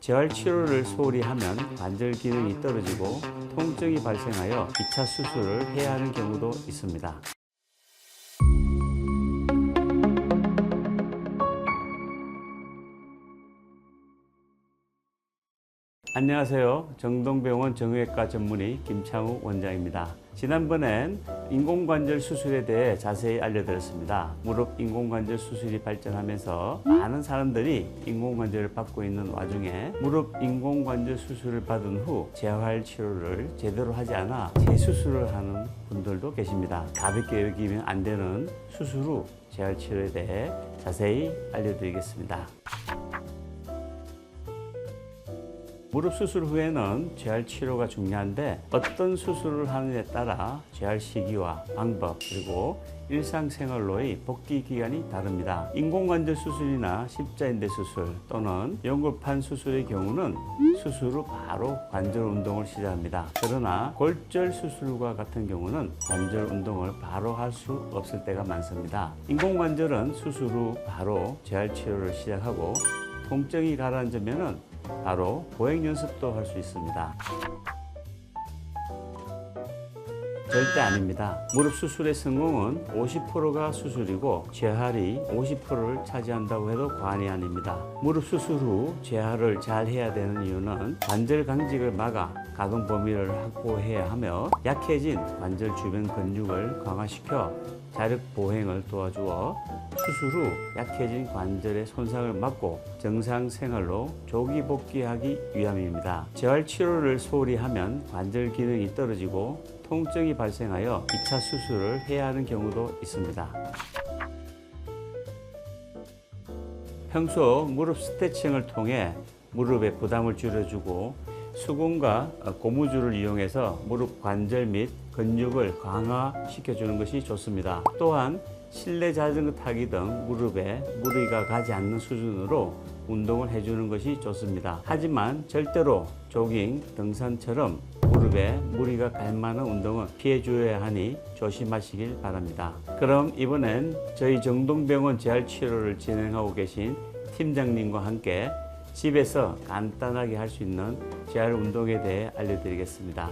재활 치료를 소홀히 하면 관절 기능이 떨어지고 통증이 발생하여 2차 수술을 해야 하는 경우도 있습니다. 안녕하세요. 정동병원 정형외과 전문의 김창우 원장입니다. 지난번엔 인공관절 수술에 대해 자세히 알려드렸습니다. 무릎 인공관절 수술이 발전하면서 많은 사람들이 인공관절을 받고 있는 와중에 무릎 인공관절 수술을 받은 후 재활 치료를 제대로 하지 않아 재수술을 하는 분들도 계십니다. 가볍게 여기면 안 되는 수술 후 재활 치료에 대해 자세히 알려드리겠습니다. 무릎 수술 후에는 재활 치료가 중요한데 어떤 수술을 하느냐에 따라 재활 시기와 방법 그리고 일상생활로의 복귀 기간이 다릅니다. 인공관절 수술이나 십자인대 수술 또는 연골판 수술의 경우는 수술 후 바로 관절 운동을 시작합니다. 그러나 골절 수술과 같은 경우는 관절 운동을 바로 할 수 없을 때가 많습니다. 인공관절은 수술 후 바로 재활 치료를 시작하고 통증이 가라앉으면 바로 보행 연습도 할 수 있습니다. 절대 아닙니다. 무릎 수술의 성공은 50%가 수술이고 재활이 50%를 차지한다고 해도 과언이 아닙니다. 무릎 수술 후 재활을 잘 해야 되는 이유는 관절 강직을 막아 각은 범위를 확보해야 하며 약해진 관절 주변 근육을 강화시켜 자력 보행을 도와주어 수술 후 약해진 관절의 손상을 막고 정상 생활로 조기 복귀하기 위함입니다. 재활 치료를 소홀히 하면 관절 기능이 떨어지고 통증이 발생하여 2차 수술을 해야 하는 경우도 있습니다. 평소 무릎 스트레칭을 통해 무릎의 부담을 줄여주고 수건과 고무줄을 이용해서 무릎 관절 및 근육을 강화시켜주는 것이 좋습니다. 또한 실내 자전거 타기 등 무릎에 무리가 가지 않는 수준으로 운동을 해주는 것이 좋습니다. 하지만 절대로 조깅, 등산처럼 무릎에 무리가 갈 만한 운동은 피해줘야 하니 조심하시길 바랍니다. 그럼 이번엔 저희 정동병원 재활치료를 진행하고 계신 팀장님과 함께 집에서 간단하게 할 수 있는 재활 운동에 대해 알려드리겠습니다.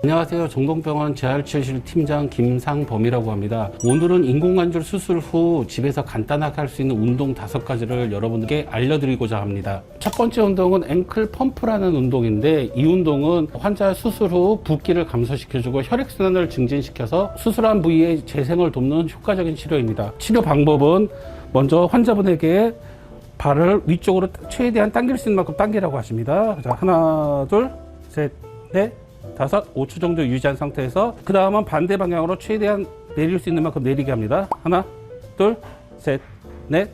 안녕하세요. 정동병원 재활치료실 팀장 김상범이라고 합니다. 오늘은 인공관절 수술 후 집에서 간단하게 할 수 있는 운동 5가지를 여러분들께 알려드리고자 합니다. 첫 번째 운동은 앵클 펌프라는 운동인데 이 운동은 환자 수술 후 붓기를 감소시켜주고 혈액순환을 증진시켜서 수술한 부위의 재생을 돕는 효과적인 치료입니다. 치료 방법은 먼저 환자분에게 발을 위쪽으로 최대한 당길 수 있는 만큼 당기라고 하십니다. 자, 하나, 둘, 셋, 넷, 5초 정도 유지한 상태에서 그 다음은 반대 방향으로 최대한 내릴 수 있는 만큼 내리게 합니다. 하나, 둘, 셋, 넷,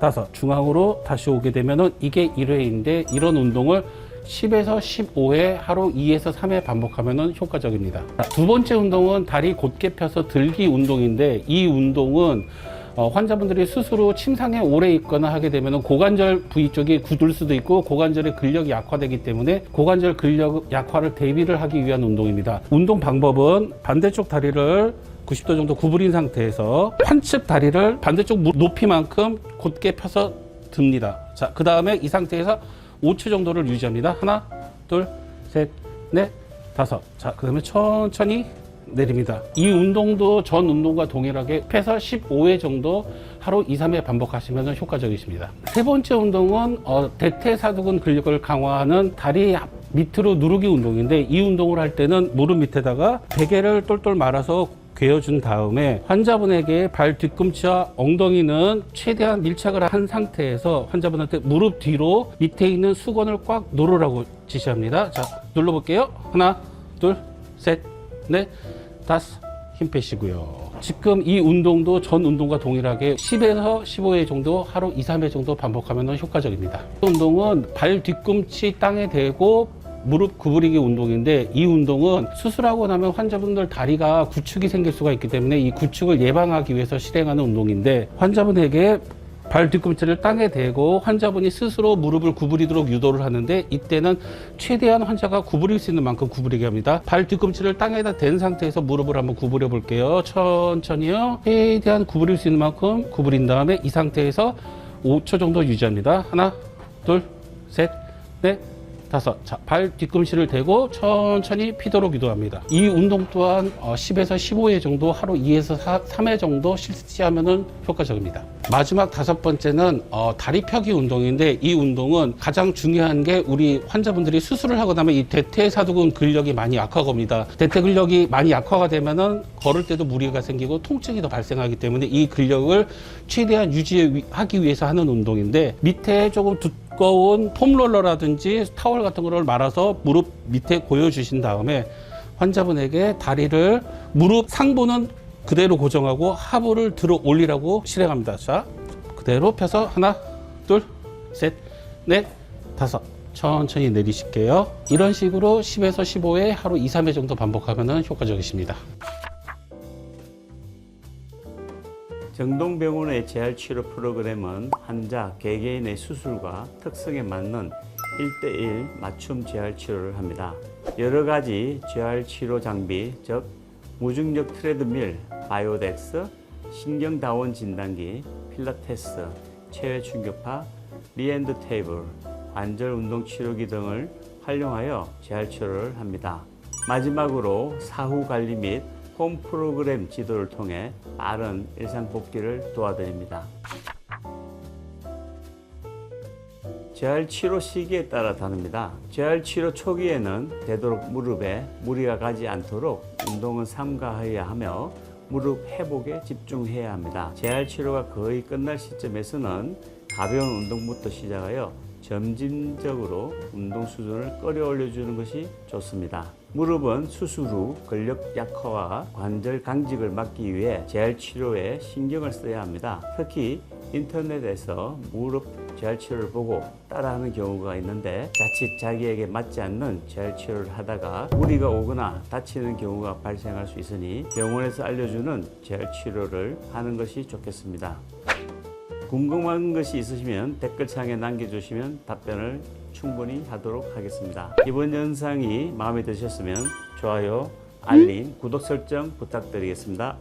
5. 중앙으로 다시 오게 되면은 이게 1회인데 이런 운동을 10에서 15회 하루 2에서 3회 반복하면 효과적입니다. 두 번째 운동은 다리 곧게 펴서 들기 운동인데 이 운동은 환자분들이 수술 후 침상에 오래 있거나 하게 되면 고관절 부위 쪽이 굳을 수도 있고 고관절의 근력이 약화되기 때문에 고관절 근력 약화를 대비를 하기 위한 운동입니다. 운동 방법은 반대쪽 다리를 90도 정도 구부린 상태에서 한측 다리를 반대쪽 높이만큼 곧게 펴서 듭니다. 자, 그 다음에 이 상태에서 5초 정도를 유지합니다. 하나, 둘, 셋, 넷, 5. 자, 그 다음에 천천히 내립니다. 이 운동도 전 운동과 동일하게 10에서 15회 정도 하루 2, 3회 반복하시면 효과적이십니다. 세 번째 운동은 대퇴사두근 근력을 강화하는 다리 밑으로 누르기 운동인데 이 운동을 할 때는 무릎 밑에다가 베개를 똘똘 말아서 괴어준 다음에 환자분에게 발 뒤꿈치와 엉덩이는 최대한 밀착을 한 상태에서 환자분한테 무릎 뒤로 밑에 있는 수건을 꽉 누르라고 지시합니다. 자, 눌러볼게요. 하나, 둘, 셋, 넷, 5. 힘 빼시고요. 지금 이 운동도 전 운동과 동일하게 10에서 15회 정도 하루 2, 3회 정도 반복하면 효과적입니다. 이 운동은 발 뒤꿈치 땅에 대고 무릎 구부리기 운동인데 이 운동은 수술하고 나면 환자분들 다리가 구축이 생길 수가 있기 때문에 이 구축을 예방하기 위해서 실행하는 운동인데 환자분에게 발 뒤꿈치를 땅에 대고 환자분이 스스로 무릎을 구부리도록 유도를 하는데 이때는 최대한 환자가 구부릴 수 있는 만큼 구부리게 합니다. 발 뒤꿈치를 땅에다 댄 상태에서 무릎을 한번 구부려 볼게요. 천천히요. 최대한 구부릴 수 있는 만큼 구부린 다음에 이 상태에서 5초 정도 유지합니다. 하나, 둘, 셋, 넷, 다섯. 자, 발 뒤꿈치를 대고 천천히 피도록 유도합니다. 이 운동 또한 10에서 15회 정도 하루 2에서 3회 정도 실시하면 효과적입니다. 마지막 5번째는 다리 펴기 운동인데, 이 운동은 가장 중요한 게 우리 환자분들이 수술을 하고 나면 이 대퇴사두근 근력이 많이 약화됩니다. 대퇴 근력이 많이 약화가 되면은 걸을 때도 무리가 생기고 통증이 더 발생하기 때문에 이 근력을 최대한 유지하기 위해서 하는 운동인데, 밑에 조금 두꺼운 폼롤러라든지 타월 같은 거를 말아서 무릎 밑에 고여주신 다음에 환자분에게 다리를 무릎 상부는 그대로 고정하고 하부를 들어 올리라고 실행합니다. 자, 그대로 펴서 하나, 둘, 셋, 넷, 다섯. 천천히 내리실게요. 이런 식으로 10에서 15회 하루 2, 3회 정도 반복하면 효과적이십니다. 정동병원의 재활치료 프로그램은 환자 개개인의 수술과 특성에 맞는 1:1 맞춤 재활치료를 합니다. 여러 가지 재활치료 장비, 즉 무중력 트레드밀, 바이오덱스, 신경다원 진단기, 필라테스, 체외 충격파, 리앤드 테이블, 관절 운동 치료기 등을 활용하여 재활치료를 합니다. 마지막으로 사후 관리 및 홈 프로그램 지도를 통해 빠른 일상 복귀를 도와드립니다. 재활치료 시기에 따라 다릅니다. 재활치료 초기에는 되도록 무릎에 무리가 가지 않도록 운동은 삼가해야 하며 무릎 회복에 집중해야 합니다. 재활치료가 거의 끝날 시점에서는 가벼운 운동부터 시작하여 점진적으로 운동 수준을 끌어올려 주는 것이 좋습니다. 무릎은 수술 후 근력 약화와 관절 강직을 막기 위해 재활치료에 신경을 써야 합니다. 특히 인터넷에서 무릎 재활치료를 보고 따라하는 경우가 있는데, 자칫 자기에게 맞지 않는 재활치료를 하다가 무리가 오거나 다치는 경우가 발생할 수 있으니 병원에서 알려주는 재활치료를 하는 것이 좋겠습니다. 궁금한 것이 있으시면 댓글창에 남겨주시면 답변을 충분히 하도록 하겠습니다. 이번 영상이 마음에 드셨으면 좋아요, 알림, 구독 설정 부탁드리겠습니다.